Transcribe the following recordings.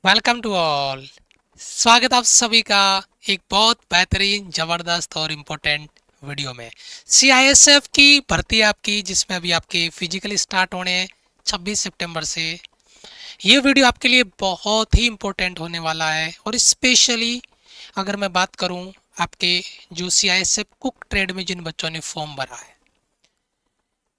Welcome to all. स्वागत आप सभी का एक बहुत बेहतरीन ज़बरदस्त और इम्पोर्टेंट वीडियो में। सीआईएसएफ की भर्ती आपकी, जिसमें अभी आपके फिजिकल स्टार्ट होने हैं 26 सितंबर से। ये वीडियो आपके लिए बहुत ही इम्पोर्टेंट होने वाला है, और स्पेशली अगर मैं बात करूं आपके जो सीआईएसएफ कुक ट्रेड में जिन बच्चों ने फॉर्म भरा है,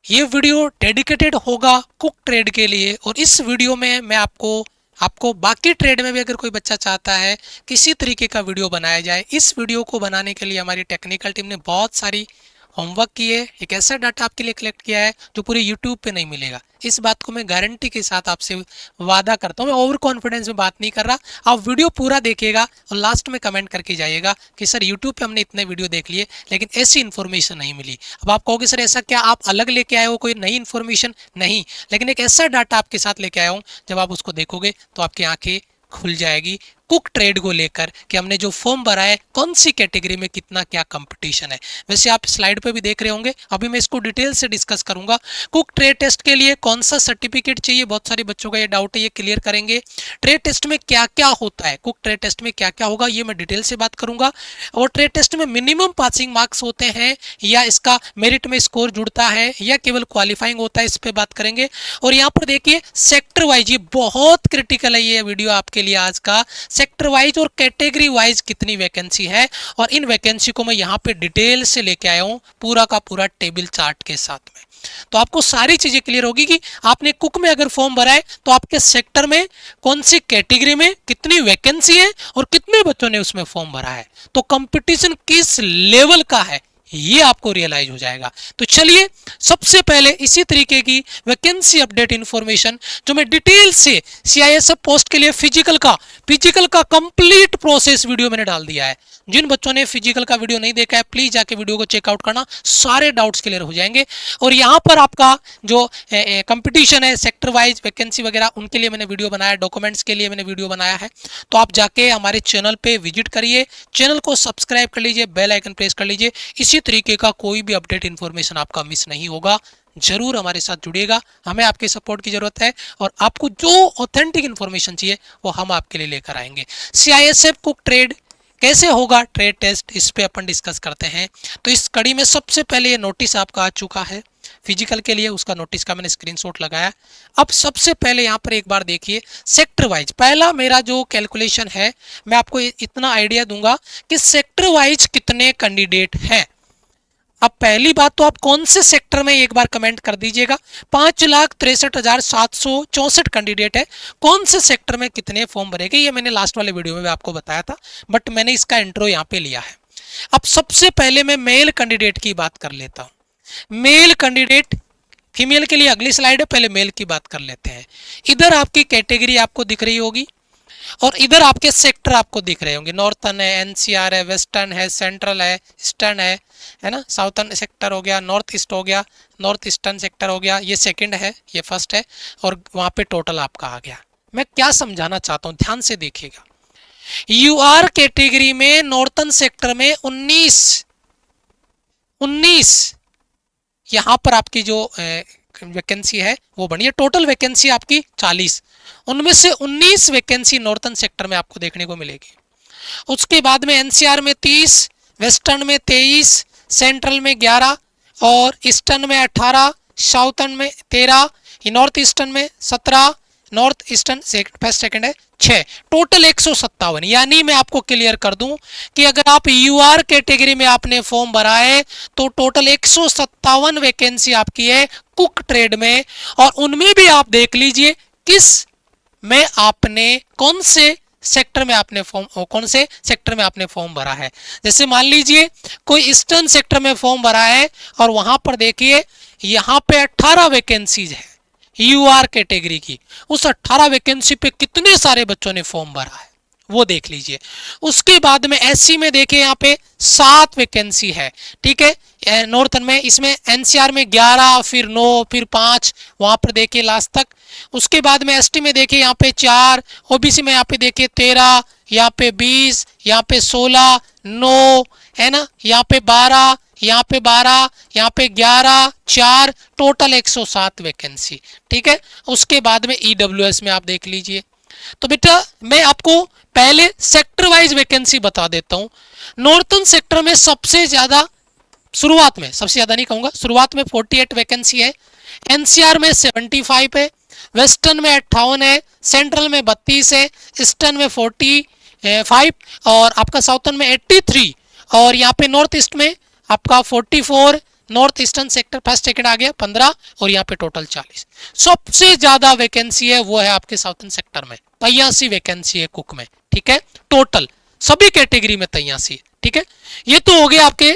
ये वीडियो डेडिकेटेड होगा कुक ट्रेड के लिए। और इस वीडियो में मैं आपको आपको बाकी ट्रेड में भी अगर कोई बच्चा चाहता है किसी तरीके का वीडियो बनाया जाए, इस वीडियो को बनाने के लिए हमारी टेक्निकल टीम ने बहुत सारी होमवर्क किए, एक ऐसा डाटा आपके लिए कलेक्ट किया है जो पूरे यूट्यूब पे नहीं मिलेगा। इस बात को मैं गारंटी के साथ आपसे वादा करता हूँ, मैं ओवर कॉन्फिडेंस में बात नहीं कर रहा। आप वीडियो पूरा देखिएगा और लास्ट में कमेंट करके जाइएगा कि सर यूट्यूब पे हमने इतने वीडियो देख लिए लेकिन ऐसी इन्फॉर्मेशन नहीं मिली। अब आप कहोगे सर ऐसा क्या आप अलग लेके आए हो, कोई नई इन्फॉर्मेशन? नहीं, लेकिन एक ऐसा डाटा आपके साथ लेके आया हूँ, जब आप उसको देखोगे तो आपकी आंखें खुल जाएगी कुक ट्रेड को लेकर कि हमने जो फॉर्म भरा है कौन सी कैटेगरी में कितना क्या कंपटीशन है। वैसे आप स्लाइड पे भी देख रहे होंगे, अभी मैं इसको डिटेल से डिस्कस करूंगा। कुक ट्रेड टेस्ट के लिए कौन सा सर्टिफिकेट चाहिए, बहुत सारे बच्चों का ये डाउट है, ये क्लियर करेंगे। ट्रेड टेस्ट में क्या क्या होता है, कुक ट्रेड टेस्ट में क्या क्या होगा, ये मैं डिटेल से बात करूंगा। और ट्रेड टेस्ट में मिनिमम पासिंग मार्क्स होते हैं या इसका मेरिट में स्कोर जुड़ता है या केवल क्वालिफाइंग होता है, इस पे बात करेंगे। और यहाँ पर देखिए सेक्टर वाइज, ये बहुत क्रिटिकल है ये वीडियो आपके लिए आज का। सेक्टर वाइज और कैटेगरी वाइज कितनी वैकेंसी है, और इन वैकेंसी को मैं यहाँ पे डिटेल से लेके आया हूँ पूरा का पूरा टेबल चार्ट के साथ में। तो आपको सारी चीजें क्लियर होगी कि आपने कुक में अगर फॉर्म भरा है तो आपके सेक्टर में कौन सी कैटेगरी में कितनी वैकेंसी है और कितने बच्चों ने उसमें फॉर्म भरा है, तो कंपटीशन किस लेवल का है ये आपको रियलाइज हो जाएगा। तो चलिए सबसे पहले इसी तरीके की वैकेंसी अपडेट इंफॉर्मेशन जो मैं डिटेल से सीआईएसएफ पोस्ट के लिए फिजिकल का कंप्लीट प्रोसेस वीडियो मैंने डाल दिया है। जिन बच्चों ने फिजिकल का वीडियो नहीं देखा है प्लीज जाके वीडियो को चेकआउट करना, सारे डाउट्स क्लियर हो जाएंगे। और यहाँ पर आपका जो कंपटीशन है सेक्टर वाइज वैकेंसी वगैरह उनके लिए मैंने वीडियो बनाया, डॉक्यूमेंट्स के लिए मैंने वीडियो बनाया है। तो आप जाके हमारे चैनल पे विजिट करिए, चैनल को सब्सक्राइब कर लीजिए, बेल आइकन प्रेस कर लीजिए, इसी तरीके का कोई भी अपडेट इन्फॉर्मेशन आपका मिस नहीं होगा। जरूर हमारे साथ जुड़िएगा, हमें आपके सपोर्ट की जरूरत है, और आपको जो ऑथेंटिक इन्फॉर्मेशन चाहिए वो हम आपके लिए लेकर आएंगे। सीआईएसएफ कुक ट्रेड कैसे होगा ट्रेड टेस्ट, इस पे अपन डिस्कस करते हैं। तो इस कड़ी में सबसे पहले ये नोटिस आपका आ चुका है फिजिकल के लिए, उसका नोटिस का मैंने स्क्रीनशॉट लगाया। अब सबसे पहले यहाँ पर एक बार देखिए सेक्टर वाइज, पहला मेरा जो कैलकुलेशन है मैं आपको इतना आइडिया दूंगा कि सेक्टर वाइज कितने कैंडिडेट हैं। अब पहली बात तो आप कौन से सेक्टर में एक बार कमेंट कर दीजिएगा। 5,63,764 कैंडिडेट है, कौन से सेक्टर में कितने फॉर्म भरेंगे ये मैंने लास्ट वाले वीडियो में भी आपको बताया था, बट मैंने इसका इंट्रो यहाँ पे लिया है। अब सबसे पहले मैं मेल कैंडिडेट की बात कर लेता हूँ। मेल कैंडिडेट, फीमेल के लिए अगली स्लाइड है, पहले मेल की बात कर लेते हैं। इधर आपकी कैटेगरी आपको दिख रही होगी और इधर आपके सेक्टर आपको दिख रहे होंगे। नॉर्थर्न है, एनसीआर है, वेस्टर्न है, सेंट्रल है, ईस्टर्न है ना। साउथर्न सेक्टर हो गया, नॉर्थ ईस्ट हो गया, नॉर्थ ईस्टर्न सेक्टर हो गया, ये सेकंड है, ये फर्स्ट है, और वहां पे टोटल आपका आ गया। मैं क्या समझाना चाहता हूँ ध्यान से देखिएगा। यूआर कैटेगरी में नॉर्थर्न सेक्टर में 19 यहाँ पर आपकी जो वैकेंसी है वो बनी है। टोटल वैकेंसी आपकी 40, उनमें से 19 वैकेंसी नॉर्थर्न सेक्टर में आपको देखने को मिलेगी। उसके बाद में एनसीआर में 30, वेस्टर्न में 23, सेंट्रल में 11 और ईस्टर्न में 18, साउथर्न में 13, नॉर्थ ईस्टर्न में 17, नॉर्थ ईस्टर्न फर्स्ट सेकंड है 6, टोटल 157। यानी मैं आपको क्लियर कर दूं कि अगर आप यूआर कैटेगरी में आपने फॉर्म भरा है तो टोटल 157 वैकेंसी आपकी है कुक ट्रेड में। और उनमें भी आप देख लीजिए किस में आपने कौन से सेक्टर में आपने फॉर्म भरा है। जैसे मान लीजिए कोई ईस्टर्न सेक्टर में फॉर्म भरा है और वहां पर देखिए यहाँ पे 18 वैकेंसीज है यूआर कैटेगरी की, उस 18 वैकेंसी पे कितने सारे बच्चों ने फॉर्म भरा है वो देख लीजिए। उसके बाद में एससी में देखिए यहाँ पे 7 वैकेंसी है, ठीक है नॉर्थन में, इसमें एनसीआर में 11, फिर 9, फिर 5, वहां पर देखिए लास्ट तक। उसके बाद में एसटी में देखिए यहाँ पे 4, ओबीसी में यहाँ पे देखिए 13, यहाँ पे 20, यहाँ पे 16, 9 है ना, यहाँ पे 12, यहाँ पे 12, यहाँ पे 11, 4, टोटल 107 वैकेंसी, ठीक है। उसके बाद में ईडब्ल्यूएस में आप देख लीजिए तो बेटा मैं आपको पहले सेक्टर वाइज वैकेंसी बता देता हूं। नॉर्थन सेक्टर में सबसे ज्यादा, शुरुआत में, सबसे ज्यादा नहीं कहूंगा, शुरुआत में 48 वैकेंसी है। एनसीआर में 75 है, वेस्टर्न में 58 है, सेंट्रल में 32 है, ईस्टर्न में 45 और आपका साउथर्न में 83 और यहाँ पे नॉर्थ ईस्ट में आपका 44, north eastern sector first second आ गया 15 और यहाँ पे टोटल 40। सबसे ज्यादा वैकेंसी है वो है आपके साउथर्न सेक्टर में, 83 वैकेंसी है कुक में, ठीक है, टोटल सभी कैटेगरी में 83, ठीक है। ये तो हो गया आपके।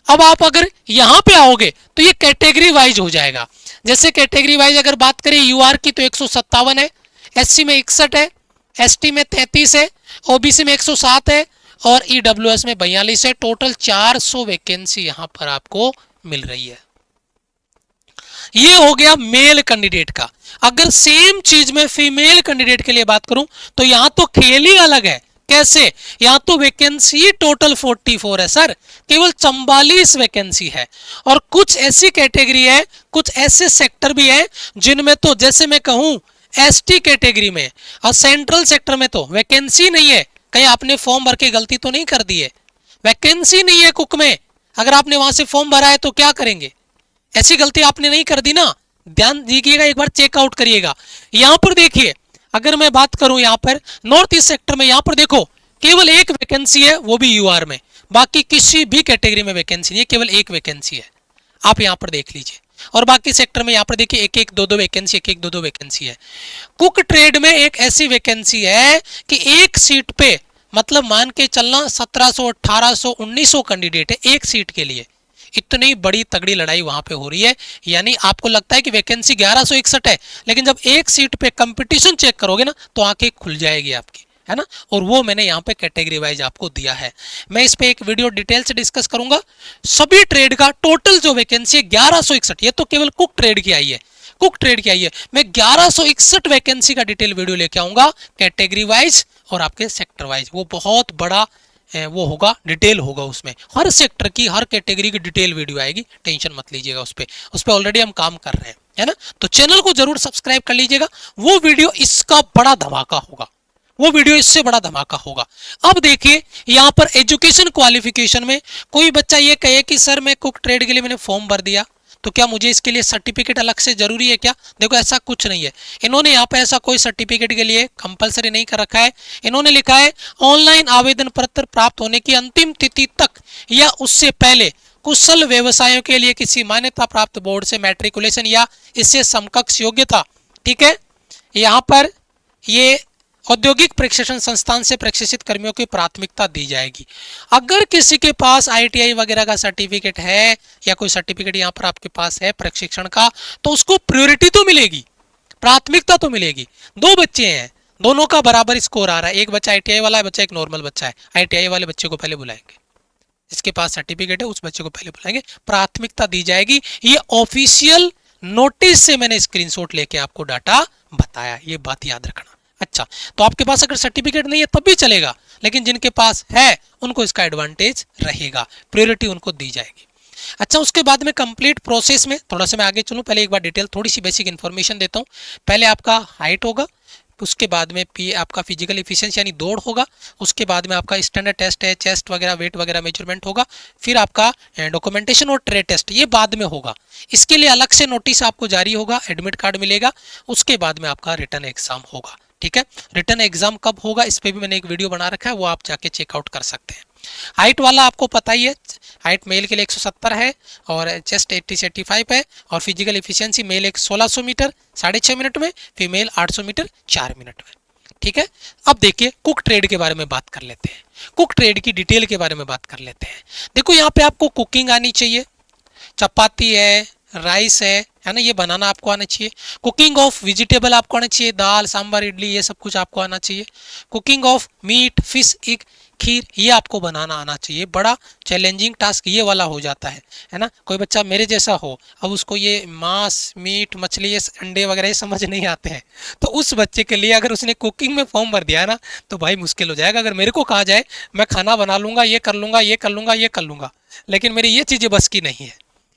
अब आप अगर यहाँ पे आओगे तो ये कैटेगरी वाइज हो जाएगा। जैसे कैटेगरी वाइज अगर बात करें यूआर की तो 157 है, एससी में 61 है, एसटी में 33 है, ओबीसी में 107 है और ईडब्ल्यूएस में 42 है। टोटल 400 वैकेंसी यहाँ पर आपको मिल रही है। ये हो गया मेल कैंडिडेट का। अगर सेम चीज में फीमेल कैंडिडेट के लिए बात करूं तो यहां तो खेल ही अलग है। कैसे? यहां तो वैकेंसी टोटल 44 है सर, केवल 44 वैकेंसी है। और कुछ ऐसी कैटेगरी है, कुछ ऐसे सेक्टर भी है जिनमें तो जैसे मैं कहूं एसटी कैटेगरी में और सेंट्रल सेक्टर में तो वैकेंसी नहीं है। कहीं आपने फॉर्म भर के गलती तो नहीं कर दी है? वैकेंसी नहीं है कुक में, अगर आपने वहां से फॉर्म भरा है तो क्या करेंगे? ऐसी गलती आपने नहीं कर दी ना, ध्यान दीजिएगा, एक बार चेकआउट करिएगा। यहां पर देखिए, अगर मैं बात करूं यहां पर नॉर्थ ईस्ट सेक्टर में, यहां पर देखो केवल एक वैकेंसी है, वो भी यूआर में, बाकी किसी भी कैटेगरी में वैकेंसी नहीं है, केवल एक वैकेंसी है। आप यहां पर देख लीजिए। और बाकी सेक्टर में यहां पर देखिए एक एक दो दो वैकेंसी, एक एक दो दो वैकेंसी है। कुक ट्रेड में एक ऐसी वैकेंसी है कि एक सीट पे, मतलब मान के चलना 1700, 1800, 1900 कैंडिडेट है एक सीट के लिए। इतनी बड़ी तगड़ी लड़ाई वहां पे हो रही है। यानी आपको लगता है कि वैकेंसी 1161 है, लेकिन जब एक सीट पे कंपटीशन चेक करोगे ना तो आंखें खुल जाएगी आपकी, है ना। और वो मैंने यहाँ पे कैटेगरी वाइज आपको दिया है। मैं इस पे एक वीडियो डिटेल से डिस्कस करूंगा। सभी ट्रेड का टोटल जो वैकेंसी है 1161, ये तो केवल कुक ट्रेड की आई है, कुक ट्रेड की आई है। मैं 1161 वैकेंसी का डिटेल वीडियो लेके आऊंगा कैटेगरी वाइज और आपके सेक्टर वाइज। वो बहुत बड़ा वो होगा, डिटेल होगा उसमें, हर सेक्टर की हर कैटेगरी की डिटेल वीडियो आएगी, टेंशन मत लीजिएगा उस पर ऑलरेडी हम काम कर रहे हैं, है ना। तो चैनल को जरूर सब्सक्राइब कर लीजिएगा। वो वीडियो इसका बड़ा धमाका होगा, वो वीडियो इससे बड़ा धमाका होगा। अब देखिए यहाँ पर एजुकेशन क्वालिफिकेशन में कोई बच्चा ये कहे कि सर मैं कुक ट्रेड के लिए मैंने फॉर्म भर दिया, तो क्या मुझे इसके लिए सर्टिफिकेट अलग से जरूरी है क्या? देखो ऐसा कुछ नहीं है। इन्होंने यहाँ पे ऐसा कोई सर्टिफिकेट के लिए कंपलसरी नहीं कर रखा है। इन्होंने लिखा है ऑनलाइन आवेदन पत्र प्राप्त होने की अंतिम तिथि तक या उससे पहले कुशल व्यवसायों के लिए किसी मान्यता प्राप्त बोर्ड से मैट्रिकुलेशन या इससे समकक्ष योग्यता, ठीक है। यहाँ पर ये औद्योगिक प्रशिक्षण संस्थान से प्रशिक्षित कर्मियों की प्राथमिकता दी जाएगी। अगर किसी के पास आईटीआई वगैरह का सर्टिफिकेट है या कोई सर्टिफिकेट यहाँ पर आपके पास है प्रशिक्षण का, तो उसको प्रायोरिटी तो मिलेगी, प्राथमिकता तो मिलेगी। दो बच्चे हैं, दोनों का बराबर स्कोर आ रहा है, एक बच्चा आईटीआई वाला है, बच्चा एक नॉर्मल बच्चा है। आईटीआई वाले बच्चे को पहले बुलाएंगे, जिसके पास सर्टिफिकेट है उस बच्चे को पहले बुलाएंगे, प्राथमिकता दी जाएगी। ये ऑफिशियल नोटिस से मैंने स्क्रीनशॉट लेके आपको डाटा बताया, ये बात याद रखना। अच्छा, तो आपके पास अगर सर्टिफिकेट नहीं है तब भी चलेगा, लेकिन जिनके पास है उनको इसका एडवांटेज रहेगा, प्रायोरिटी उनको दी जाएगी। अच्छा, उसके बाद में कंप्लीट प्रोसेस में थोड़ा सा मैं आगे चलूं, पहले एक बार डिटेल थोड़ी सी बेसिक इन्फॉर्मेशन देता हूं। पहले आपका हाइट होगा, उसके बाद में आपका फिजिकल एफिशिएंसी यानी दौड़ होगा, उसके बाद में आपका स्टैंडर्ड टेस्ट है, चेस्ट वगैरह वेट वगैरह मेजरमेंट होगा, फिर आपका डॉक्यूमेंटेशन और ट्रेड टेस्ट, ये बाद में होगा। इसके लिए अलग से नोटिस आपको जारी होगा, एडमिट कार्ड मिलेगा, उसके बाद में आपका रिटर्न एग्जाम होगा, ठीक है। रिटर्न एग्जाम कब होगा इस पे भी मैंने एक वीडियो बना रखा है, वो आप जाके चेकआउट कर सकते हैं। हाइट वाला आपको पता ही है, हाइट मेल के लिए 170 है और चेस्ट 80 से 85 है और physical efficiency male 1600 metre 6.5 minute में, फीमेल 800 मीटर 4 मिनट में, ठीक है। अब देखिए कुक ट्रेड के बारे में बात कर लेते हैं, कुक ट्रेड की डिटेल के बारे में बात कर लेते हैं। देखो यहाँ पे आपको कुकिंग आनी चाहिए, चपाती है, राइस है ना, ये बनाना आपको आना चाहिए। कुकिंग ऑफ वेजिटेबल आपको आना चाहिए, दाल सांभर इडली ये सब कुछ आपको आना चाहिए। Cooking of meat fish egg kheer ये आपको बनाना आना चाहिए। बड़ा चैलेंजिंग टास्क ये वाला हो जाता है ना। कोई बच्चा मेरे जैसा हो, अब उसको ये मांस मीट मछली ये अंडे वगैरह ये समझ नहीं आते हैं, तो उस बच्चे के लिए अगर उसने कुकिंग में फॉर्म भर दिया ना तो भाई मुश्किल हो जाएगा। अगर मेरे को कहा जाए मैं खाना बना लूँगा, ये कर लूँगा, ये कर लूँगा, ये कर लूँगा, लेकिन मेरी ये चीज़ें बस की नहीं है,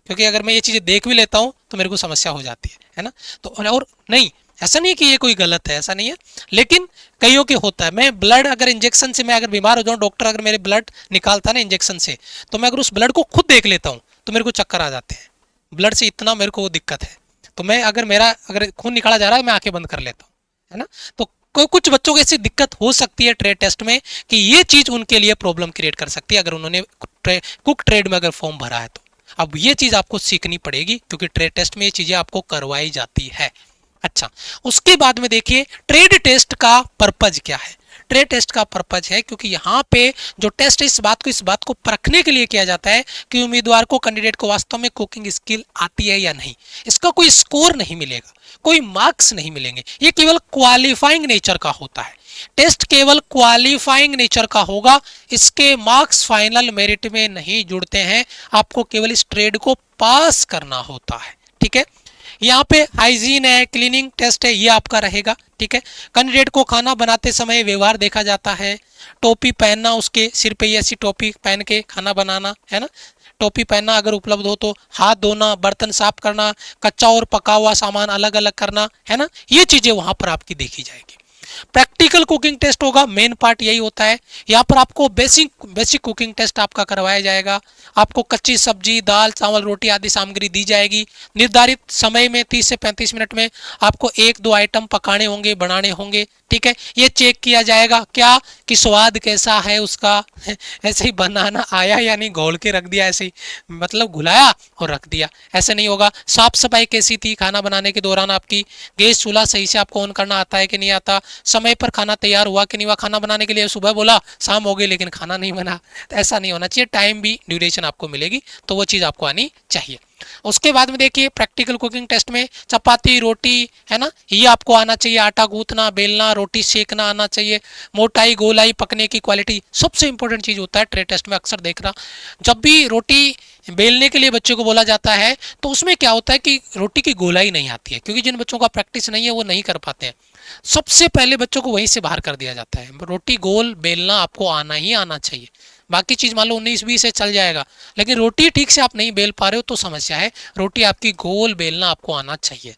क्योंकि अगर मैं ये चीज़ें देख भी लेता हूँ तो मेरे को समस्या हो जाती है ना। तो और नहीं, ऐसा नहीं है कि ये कोई गलत है, ऐसा नहीं है, लेकिन कईयों के होता है। मैं ब्लड अगर इंजेक्शन से, मैं अगर बीमार हो जाऊं, डॉक्टर अगर मेरे ब्लड निकालता है ना इंजेक्शन से, तो मैं अगर उस ब्लड को खुद देख लेता हूं तो मेरे को चक्कर आ जाते हैं। ब्लड से इतना मेरे को दिक्कत है, तो मैं अगर मेरा अगर खून निकाला जा रहा है, मैं आंखें बंद कर लेता हूँ, है ना। तो कुछ बच्चों को ऐसी दिक्कत हो सकती है ट्रेड टेस्ट में कि ये चीज उनके लिए प्रॉब्लम क्रिएट कर सकती है अगर उन्होंने कुक ट्रेड में अगर फॉर्म भरा है तो। अब ये चीज आपको सीखनी पड़ेगी क्योंकि ट्रेड टेस्ट में ये चीजें आपको करवाई जाती है। अच्छा, उसके बाद में देखिए ट्रेड टेस्ट का पर्पज क्या है। ट्रेड टेस्ट का पर्पज है क्योंकि यहाँ पे जो टेस्ट है इस बात को परखने के लिए किया जाता है कि उम्मीदवार को, कैंडिडेट को वास्तव में कुकिंग स्किल आती है या नहीं। इसका कोई स्कोर नहीं मिलेगा, कोई मार्क्स नहीं मिलेंगे, ये केवल क्वालिफाइंग नेचर का होता है। टेस्ट केवल क्वालिफाइंग नेचर का होगा, इसके मार्क्स फाइनल मेरिट में नहीं जुड़ते हैं। आपको केवल इस ट्रेड को पास करना होता है, ठीक है। यहाँ पे हाइजीन है, क्लीनिंग टेस्ट है, ये आपका रहेगा, ठीक है। कैंडिडेट को खाना बनाते समय व्यवहार देखा जाता है, टोपी पहनना, उसके सिर पे ऐसी टोपी पहन के खाना बनाना, है ना। टोपी पहनना अगर उपलब्ध हो तो, हाथ धोना, बर्तन साफ करना, कच्चा और पका हुआ सामान अलग अलग करना, है ना, ये चीजें वहां पर आपकी देखी जाएगी। प्रैक्टिकल कुकिंग टेस्ट होगा, मेन पार्ट यही होता है। यहाँ पर आपको बेसिक कुकिंग टेस्ट आपका करवाया जाएगा। आपको कच्ची सब्जी, दाल, चावल, रोटी आदि सामग्री दी जाएगी। निर्धारित समय में 30 से 35 मिनट में आपको 1-2 आइटम पकाने होंगे, बनाने होंगे, ठीक है। ये चेक किया जाएगा क्या कि स्वाद कैसा है उसका, ऐसे ही बनाना आया या नहीं, घोल के रख दिया ऐसे ही, मतलब घुलाया और रख दिया, ऐसे नहीं होगा। साफ सफाई कैसी थी खाना बनाने के दौरान आपकी, गैस चूल्हा सही से आपको ऑन करना आता है कि नहीं आता, समय पर खाना तैयार हुआ कि नहीं हुआ। खाना बनाने के लिए सुबह बोला, शाम हो गई लेकिन खाना नहीं बना, तो ऐसा नहीं होना चाहिए। टाइम भी ड्यूरेशन आपको मिलेगी, तो वो चीज़ आपको आनी चाहिए। उसके बाद में देखिए प्रैक्टिकल कुकिंग टेस्ट में चपाती, रोटी, है ना, ये आपको आना चाहिए। आटा गूंथना, बेलना, रोटी सेकना आना चाहिए। मोटाई, गोलाई, पकने की क्वालिटी सबसे इंपॉर्टेंट चीज़ होता है ट्रेड टेस्ट में। अक्सर देखना, जब भी रोटी बेलने के लिए बच्चे को बोला जाता है तो उसमें क्या होता है कि रोटी की गोलाई नहीं आती है, क्योंकि जिन बच्चों का प्रैक्टिस नहीं है वो नहीं कर पाते हैं। सबसे पहले बच्चों को वहीं से बाहर कर दिया जाता है। रोटी गोल बेलना आपको आना ही आना चाहिए। बाकी चीज़ मान लो 19-20 से चल जाएगा, लेकिन रोटी ठीक से आप नहीं बेल पा रहे हो तो समस्या है। रोटी आपकी गोल बेलना आपको आना चाहिए।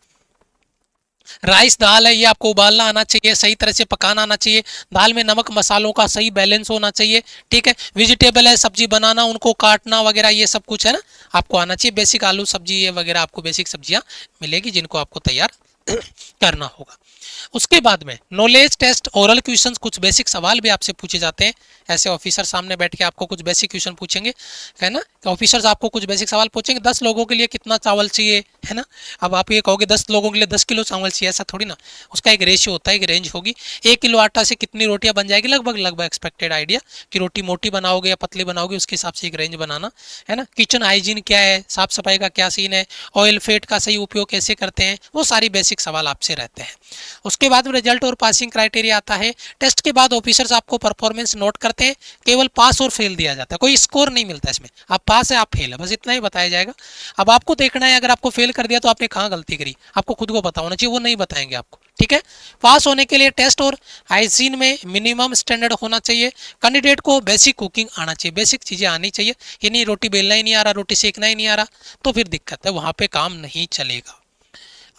राइस दाल है, ये आपको उबालना आना चाहिए, सही तरह से पकाना आना चाहिए। दाल में नमक मसालों का सही बैलेंस होना चाहिए, ठीक है। वेजिटेबल है, सब्जी बनाना, उनको काटना वगैरह, ये सब कुछ है ना, आपको आना चाहिए। बेसिक आलू सब्जी ये वगैरह आपको बेसिक सब्जियां मिलेगी जिनको आपको तैयार करना होगा। उसके बाद में नॉलेज टेस्ट, ओरल क्वेश्चंस, कुछ बेसिक सवाल भी आपसे पूछे जाते हैं। ऐसे ऑफिसर सामने बैठ के आपको कुछ बेसिक क्वेश्चन पूछेंगे, है ना। ऑफिसर्स आपको कुछ बेसिक सवाल पूछेंगे, 10 लोगों के लिए कितना चावल चाहिए, है ना। अब आप ये कहोगे 10 लोगों के लिए 10 किलो चावल चाहिए, ऐसा थोड़ी ना। उसका एक रेशियो होता है, एक रेंज होगी। 1 किलो आटा से कितनी रोटियां बन जाएगी, लगभग एक्सपेक्टेड आइडिया कि रोटी मोटी बनाओगे या पतली बनाओगे, उसके हिसाब से एक रेंज बनाना, है ना। किचन हाइजीन क्या है, साफ सफाई का क्या सीन है, ऑयल फेट का सही उपयोग कैसे करते हैं, वो सारी बेसिक सवाल आपसे रहते हैं। उसके बाद रिजल्ट और पासिंग क्राइटेरिया आता है। टेस्ट के बाद ऑफिसर्स आपको परफॉर्मेंस नोट करते हैं। केवल पास और फेल दिया जाता है, कोई स्कोर नहीं मिलता इसमें। आप पास है, आप फेल है, बस इतना ही बताया जाएगा। अब आपको देखना है अगर आपको फेल कर दिया तो आपने कहाँ गलती करी, आपको खुद को पता होना चाहिए, वो नहीं बताएंगे आपको, ठीक है। पास होने के लिए टेस्ट और हाइजीन में मिनिमम स्टैंडर्ड होना चाहिए। कैंडिडेट को बेसिक कुकिंग आना चाहिए, बेसिक चीज़ें आनी चाहिए। ये नहीं रोटी बेलना ही नहीं आ रहा, रोटी सेकना ही नहीं आ रहा, तो फिर दिक्कत है, वहाँ पे काम नहीं चलेगा।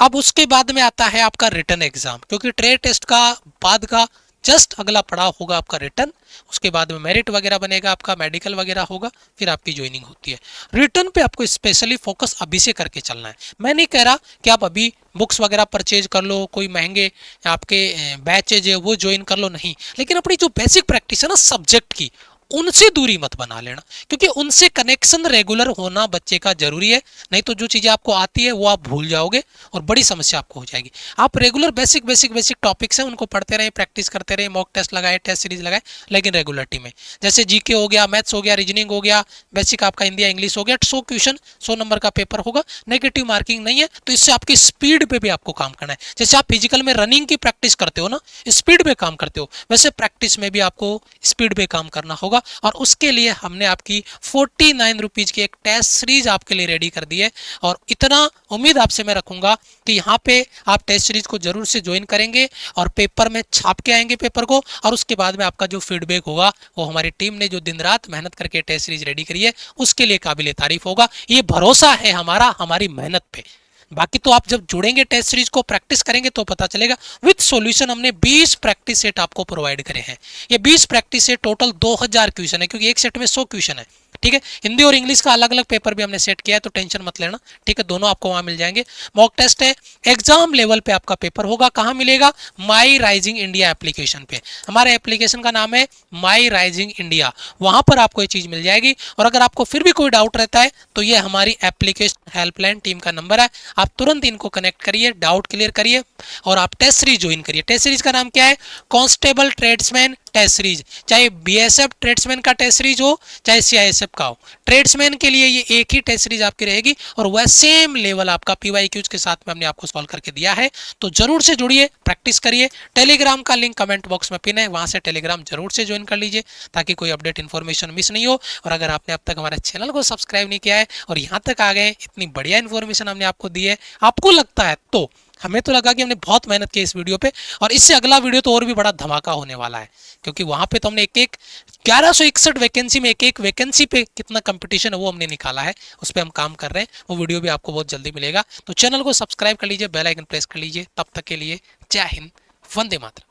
अब उसके बाद में आता है आपका रिटन एग्जाम, क्योंकि ट्रेड टेस्ट का बाद का जस्ट अगला पड़ाव होगा आपका रिटन। उसके बाद में मेरिट वगैरह बनेगा, आपका मेडिकल वगैरह होगा, फिर आपकी ज्वाइनिंग होती है। रिटन पे आपको स्पेशली फोकस अभी से करके चलना है। मैं नहीं कह रहा कि आप अभी बुक्स वगैरह परचेज कर लो, कोई महंगे आपके बैचेज है वो ज्वाइन कर लो, नहीं, लेकिन अपनी जो बेसिक प्रैक्टिस है ना सब्जेक्ट की, उनसे दूरी मत बना लेना, क्योंकि उनसे कनेक्शन रेगुलर होना बच्चे का जरूरी है। नहीं तो जो चीज़ें आपको आती है वो आप भूल जाओगे और बड़ी समस्या आपको हो जाएगी। आप रेगुलर बेसिक टॉपिक्स हैं उनको पढ़ते रहे, प्रैक्टिस करते रहे, मॉक टेस्ट लगाए, टेस्ट सीरीज लगाए, लेकिन रेगुलरिटी में, जैसे जीके हो गया, मैथ्स हो गया, रीजनिंग हो गया, बेसिक आपका हिंदी या इंग्लिश हो गया, 100 क्वेश्चन 100 नंबर का पेपर होगा, नेगेटिव मार्किंग नहीं है। तो इससे आपकी स्पीड पे भी आपको काम करना है। जैसे आप फिजिकल में रनिंग की प्रैक्टिस करते हो ना, स्पीड पे काम करते हो, वैसे प्रैक्टिस में भी आपको स्पीड पे काम करना होगा। और उसके लिए हमने आपकी 49 रुपीज़ की एक टेस्ट सीरीज आपके लिए रेडी कर दी है। और इतना उम्मीद आपसे मैं रखूंगा कि यहाँ पे आप टेस्ट सीरीज को जरूर से ज्वाइन करेंगे और पेपर में छाप के आएंगे पेपर को। और उसके बाद में आपका जो फीडबैक होगा वो हमारी टीम ने जो दिन रात मेहनत करके टेस्ट सीरीज रेडी करी है उसके लिए काबिल तारीफ होगा। ये भरोसा है हमारा हमारी मेहनत पे। बाकी तो आप जब जुड़ेंगे टेस्ट सीरीज को, प्रैक्टिस करेंगे तो पता चलेगा। विथ सॉल्यूशन हमने 20 प्रैक्टिस सेट आपको प्रोवाइड करे हैं। ये 20 प्रैक्टिस सेट टोटल 2000 क्वेश्चन है, क्योंकि एक सेट में 100 क्वेश्चन है। ठीक है, हिंदी और इंग्लिश का अलग अलग पेपर भी हमने सेट किया है, तो टेंशन मत लेना। ठीक है, दोनों आपको वहां मिल जाएंगे। मॉक टेस्ट है, एग्जाम लेवल पे आपका पेपर होगा। कहां मिलेगा? माई राइजिंग इंडिया एप्लीकेशन पे। हमारे एप्लीकेशन का नाम है माई राइजिंग इंडिया, वहां पर आपको ये चीज मिल जाएगी। और अगर आपको फिर भी कोई डाउट रहता है तो ये हमारी एप्लीकेशन हेल्पलाइन टीम का नंबर है, आप तुरंत इनको कनेक्ट करिए, डाउट क्लियर करिए और आप टेस्ट सीरीज ज्वाइन करिए। टेस्ट सीरीज का नाम क्या है? Constable tradesman test series. चाहे बीएसएफ ट्रेड्समैन का टेस्ट सीरीज हो, चाहे सीआईएसएफ का हो, ट्रेड्समैन के लिए ये एक ही टेस्ट सीरीज आपकी रहेगी और वह सेम लेवल आपका पीवाईक्यूज के साथ में हमने आपको सॉल्व करके दिया है। तो जरूर से जुड़िए, प्रैक्टिस करिए। टेलीग्राम का लिंक कमेंट बॉक्स में पिन है, वहां से टेलीग्राम जरूर से ज्वाइन कर लीजिए ताकि कोई अपडेट इन्फॉर्मेशन मिस नहीं हो। और अगर आपने अब तक हमारे चैनल को सब्सक्राइब नहीं किया है और यहाँ तक आ गए, इतनी बढ़िया इन्फॉर्मेशन हमने आपको दी है, आपको लगता है तो हमें तो लगा कि हमने बहुत मेहनत की इस वीडियो पे, और इससे अगला वीडियो तो और भी बड़ा धमाका होने वाला है, क्योंकि वहां पे तो हमने एक एक 1161 वैकेंसी में एक एक वैकेंसी पे कितना कंपटीशन है वो हमने निकाला है, उस पर हम काम कर रहे हैं। वो वीडियो भी आपको बहुत जल्दी मिलेगा। तो चैनल को सब्सक्राइब कर लीजिए, बेल आइकन प्रेस कर लीजिए। तब तक के लिए जय हिंद, वंदे मातरम।